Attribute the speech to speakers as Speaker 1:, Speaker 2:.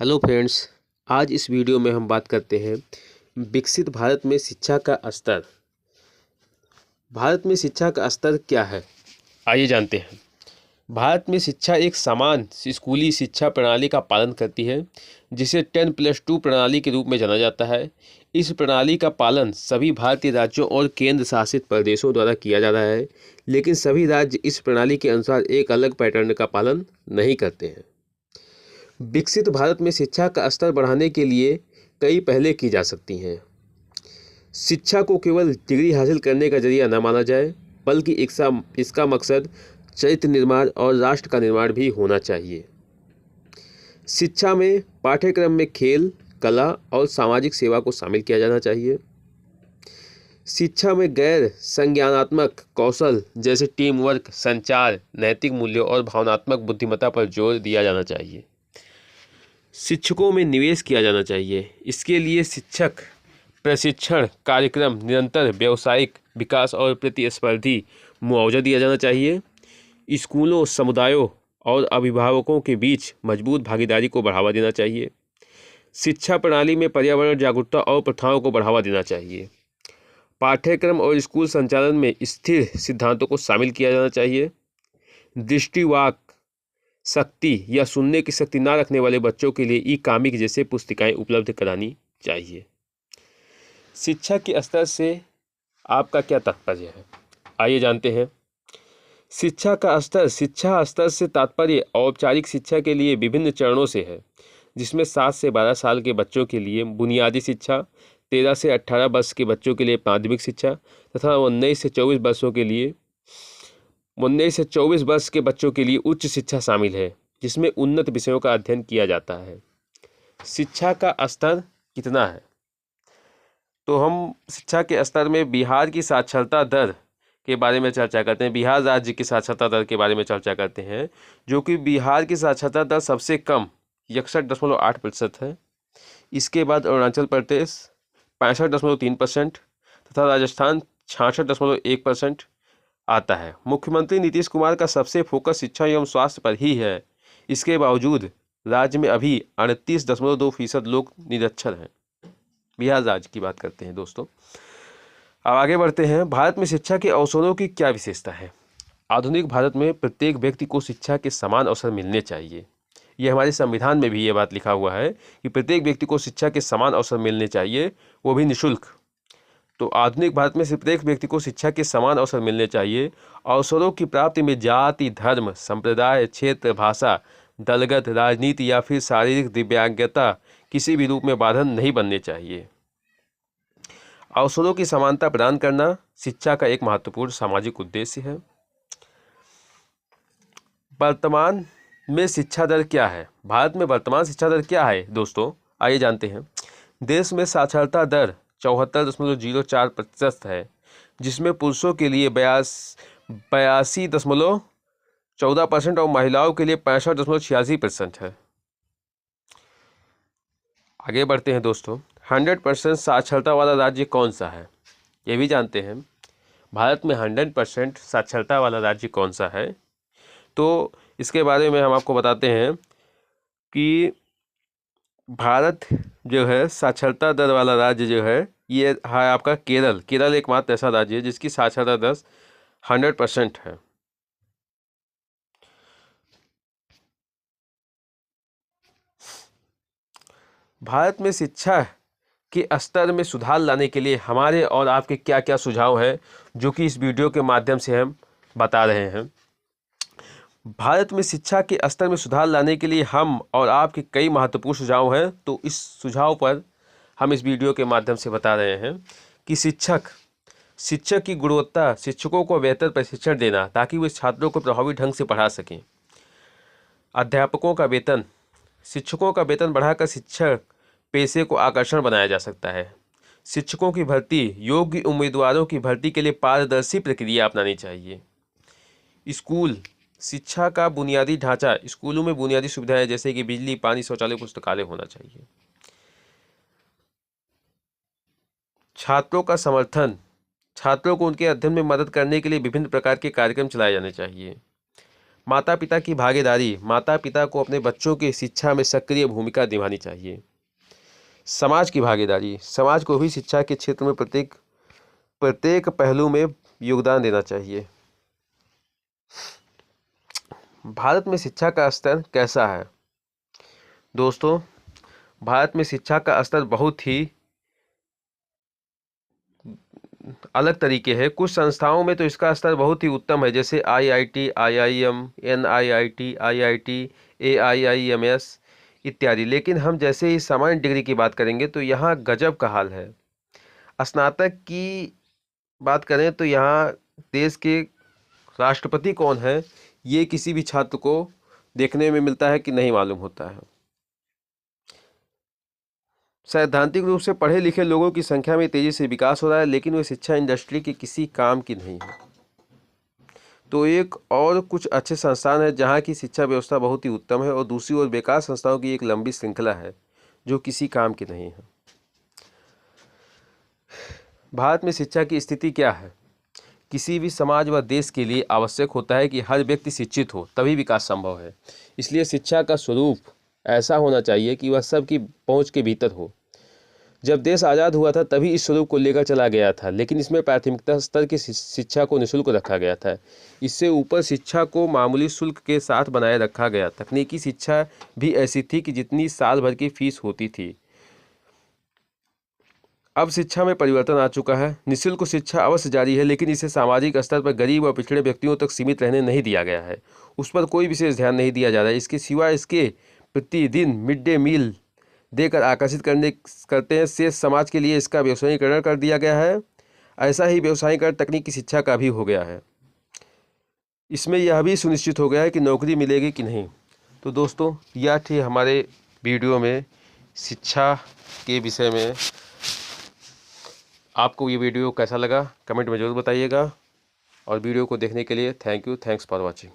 Speaker 1: Hello friends, आज इस video में हम बात करते हैं विकसित भारत में शिक्षा का स्तर। भारत में शिक्षा का स्तर क्या है, आइए जानते हैं। भारत में शिक्षा एक समान स्कूली शिक्षा प्रणाली का पालन करती है, जिसे 10+2 प्रणाली के रूप में जाना जाता है। इस प्रणाली का पालन सभी भारतीय राज्यों और केंद्र शासित प्रदेशों द्वारा किया जा रहा है, लेकिन सभी राज्य इस प्रणाली के अनुसार एक अलग पैटर्न का पालन नहीं करते हैं। विकसित भारत में शिक्षा का स्तर बढ़ाने के लिए कई पहलें की जा सकती हैं। शिक्षा को केवल डिग्री हासिल करने का जरिया न माना जाए, बल्कि इसका मकसद चरित्र निर्माण और राष्ट्र का निर्माण भी होना चाहिए। शिक्षा में पाठ्यक्रम में खेल, कला और सामाजिक सेवा को शामिल किया जाना चाहिए। शिक्षा में गैर संज्ञानात्मक कौशल जैसे टीम वर्क, संचार, नैतिक मूल्यों और भावनात्मक बुद्धिमत्ता पर जोर दिया जाना चाहिए। शिक्षकों में निवेश किया जाना चाहिए। इसके लिए शिक्षक प्रशिक्षण कार्यक्रम, निरंतर व्यावसायिक विकास और प्रतिस्पर्धी मुआवजा दिया जाना चाहिए। स्कूलों, समुदायों और अभिभावकों के बीच मजबूत भागीदारी को बढ़ावा देना चाहिए। शिक्षा प्रणाली में पर्यावरण जागरूकता और प्रथाओं को बढ़ावा देना चाहिए। पाठ्यक्रम और स्कूल संचालन में स्थिर सिद्धांतों को शामिल किया जाना चाहिए। दृष्टिवाक शक्ति या सुनने की शक्ति ना रखने वाले बच्चों के लिए ई-कॉमिक जैसे पुस्तिकाएं उपलब्ध करानी चाहिए। शिक्षा के स्तर से आपका क्या तात्पर्य है, आइए जानते हैं। शिक्षा स्तर से तात्पर्य औपचारिक शिक्षा के लिए विभिन्न चरणों से है, जिसमें 7 से 12 साल के बच्चों के लिए बुनियादी शिक्षा, 13 से 18 वर्ष के बच्चों के लिए माध्यमिक शिक्षा तथा 19 से 24 वर्ष के बच्चों के लिए उच्च शिक्षा शामिल है, जिसमें उन्नत विषयों का अध्ययन किया जाता है। शिक्षा का स्तर कितना है, तो हम शिक्षा के स्तर में बिहार की साक्षरता दर के बारे में चर्चा करते हैं। बिहार राज्य की साक्षरता दर के बारे में चर्चा करते हैं, जो कि बिहार की साक्षरता दर सबसे कम 61.8% है। इसके बाद अरुणाचल प्रदेश 65.3% तथा राजस्थान 66.1% आता है। मुख्यमंत्री नीतीश कुमार का सबसे फोकस शिक्षा एवं स्वास्थ्य पर ही है। इसके बावजूद राज्य में अभी 38.2% लोग निरक्षर हैं। बिहार राज्य की बात करते हैं दोस्तों। अब आगे बढ़ते हैं। भारत में शिक्षा के अवसरों की क्या विशेषता है। आधुनिक भारत में प्रत्येक व्यक्ति को शिक्षा के समान अवसर मिलने चाहिए। यह हमारे संविधान में भी ये बात लिखा हुआ है कि प्रत्येक व्यक्ति को शिक्षा के समान अवसर मिलने चाहिए, वो भी निःशुल्क। तो आधुनिक भारत में प्रत्येक व्यक्ति को शिक्षा के समान अवसर मिलने चाहिए। अवसरों की प्राप्ति में जाति, धर्म, संप्रदाय, क्षेत्र, भाषा, दलगत, राजनीति या फिर शारीरिक दिव्यांगता किसी भी रूप में बाधक नहीं बनने चाहिए। अवसरों की समानता प्रदान करना शिक्षा का एक महत्वपूर्ण सामाजिक उद्देश्य है। वर्तमान में शिक्षा दर क्या है। भारत में वर्तमान शिक्षा दर क्या है दोस्तों, आइए जानते हैं। देश में साक्षरता दर 74.04% है, जिसमें पुरुषों के लिए 82.14% और महिलाओं के लिए 65.86% है। आगे बढ़ते हैं दोस्तों। 100% साक्षरता वाला राज्य कौन सा है, ये भी जानते हैं। भारत में 100% साक्षरता वाला राज्य कौन सा है, तो इसके बारे में हम आपको बताते हैं कि भारत जो है साक्षरता दर वाला राज्य जो है ये है आपका केरल। केरल एकमात्र ऐसा राज्य है जिसकी साक्षरता दर 100% है। भारत में शिक्षा के स्तर में सुधार लाने के लिए हमारे और आपके क्या क्या सुझाव हैं, जो कि इस वीडियो के माध्यम से हम बता रहे हैं। भारत में शिक्षा के स्तर में सुधार लाने के लिए हम और आपके कई महत्वपूर्ण सुझाव हैं। तो इस सुझाव पर हम इस वीडियो के माध्यम से बता रहे हैं कि शिक्षक की गुणवत्ता, शिक्षकों को बेहतर प्रशिक्षण देना ताकि वे छात्रों को प्रभावी ढंग से पढ़ा सकें। अध्यापकों का वेतन, शिक्षकों का वेतन बढ़ाकर शिक्षक पेशे को आकर्षण बनाया जा सकता है। शिक्षकों की भर्ती, योग्य उम्मीदवारों की भर्ती के लिए पारदर्शी प्रक्रिया अपनानी चाहिए। स्कूल शिक्षा का बुनियादी ढांचा, स्कूलों में बुनियादी सुविधाएं जैसे कि बिजली, पानी, शौचालय, पुस्तकालय होना चाहिए। छात्रों का समर्थन, छात्रों को उनके अध्ययन में मदद करने के लिए विभिन्न प्रकार के कार्यक्रम चलाए जाने चाहिए। माता पिता की भागीदारी, माता पिता को अपने बच्चों की शिक्षा में सक्रिय भूमिका निभानी चाहिए। समाज की भागीदारी, समाज को भी शिक्षा के क्षेत्र में प्रत्येक प्रत्येक पहलू में योगदान देना चाहिए। भारत में शिक्षा का स्तर कैसा है? दोस्तों, भारत में शिक्षा का स्तर बहुत ही अलग तरीके है। कुछ संस्थाओं में तो इसका स्तर बहुत ही उत्तम है, जैसे IIT, IIM, NIIT, IIT, AIIMS इत्यादि। लेकिन हम जैसे ही सामान्य डिग्री की बात करेंगे तो यहाँ गजब का हाल है। स्नातक की बात करें तो यहाँ देश के राष्ट्रपति कौन है, ये किसी भी छात्र को देखने में मिलता है कि नहीं मालूम होता है। सैद्धांतिक रूप से पढ़े लिखे लोगों की संख्या में तेजी से विकास हो रहा है, लेकिन वे शिक्षा इंडस्ट्री के किसी काम की नहीं है। तो एक और कुछ अच्छे संस्थान है जहाँ की शिक्षा व्यवस्था बहुत ही उत्तम है, और दूसरी ओर बेकार संस्थाओं की एक लंबी श्रृंखला है जो किसी काम की नहीं है। भारत में शिक्षा की स्थिति क्या है? किसी भी समाज व देश के लिए आवश्यक होता है कि हर व्यक्ति शिक्षित हो, तभी विकास संभव है। इसलिए शिक्षा का स्वरूप ऐसा होना चाहिए कि वह सबकी पहुंच के भीतर हो। जब देश आज़ाद हुआ था तभी इस स्वरूप को लेकर चला गया था, लेकिन इसमें प्राथमिकता स्तर की शिक्षा को निःशुल्क रखा गया था। इससे ऊपर शिक्षा को मामूली शुल्क के साथ बनाए रखा गया। तकनीकी शिक्षा भी ऐसी थी कि जितनी साल भर की फीस होती थी। अब शिक्षा में परिवर्तन आ चुका है। निःशुल्क शिक्षा अवश्य जारी है, लेकिन इसे सामाजिक स्तर पर गरीब और पिछड़े व्यक्तियों तक सीमित रहने नहीं दिया गया है। उस पर कोई विशेष ध्यान नहीं दिया जा रहा है। इसके सिवा इसके प्रतिदिन मिड डे मील देकर आकर्षित करते हैं। शेष समाज के लिए इसका व्यवसायीकरण कर दिया गया है। ऐसा ही व्यवसायीकरण तकनीकी शिक्षा का भी हो गया है। इसमें यह भी सुनिश्चित हो गया है कि नौकरी मिलेगी कि नहीं। तो दोस्तों, यह थी हमारे वीडियो में शिक्षा के विषय में। आपको ये वीडियो कैसा लगा कमेंट में ज़रूर बताइएगा, और वीडियो को देखने के लिए thank you. Thanks for watching.